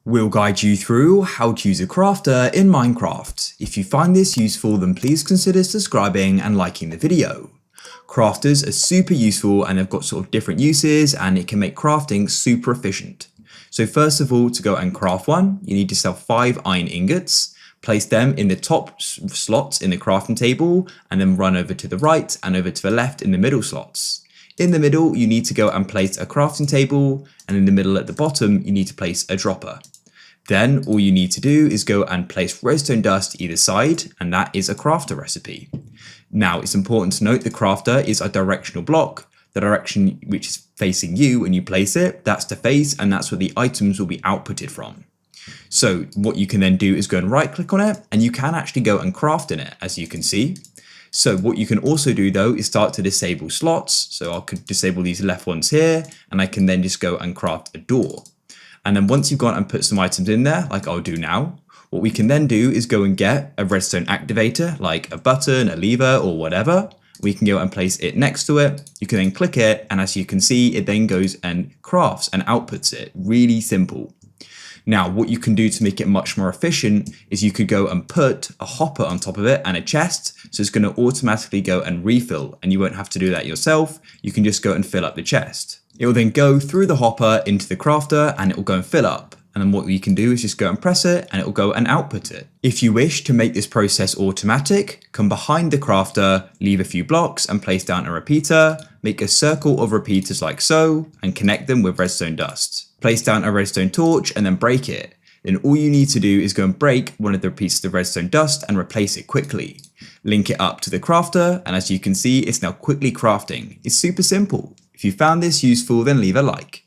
We'll guide you through how to use a crafter in Minecraft. If you find this useful, then please consider subscribing and liking the video. Crafters are super useful and they've got sort of different uses and it can make crafting super efficient. So first of all, to go and craft one, you need to sell 5 iron ingots, place them in the top slots in the crafting table and then run over to the right and over to the left in the middle slots. In the middle, you need to go and place a crafting table, and in the middle at the bottom, you need to place a dropper. Then all you need to do is go and place redstone dust either side, and that is a crafter recipe. Now it's important to note the crafter is a directional block. The direction which is facing you when you place it, that's the face, and that's where the items will be outputted from. So what you can then do is go and right click on it, and you can actually go and craft in it, as you can see. So what you can also do though is start to disable slots. So I could disable these left ones here, and I can then just go and craft a door. And then once you've gone and put some items in there, like I'll do now, what we can then do is go and get a redstone activator, like a button, a lever, or whatever. We can go and place it next to it. You can then click it, and as you can see, it then goes and crafts and outputs it. Really simple. Now, what you can do to make it much more efficient is you could go and put a hopper on top of it and a chest. So it's going to automatically go and refill, and you won't have to do that yourself. You can just go and fill up the chest. It will then go through the hopper into the crafter and it will go and fill up. And then what you can do is just go and press it and it will go and output it. If you wish to make this process automatic, come behind the crafter, leave a few blocks and place down a repeater, make a circle of repeaters like so, and connect them with redstone dust. Place down a redstone torch and then break it. Then all you need to do is go and break one of the pieces of redstone dust and replace it quickly. Link it up to the crafter, and as you can see, it's now quickly crafting. It's super simple. If you found this useful, then leave a like.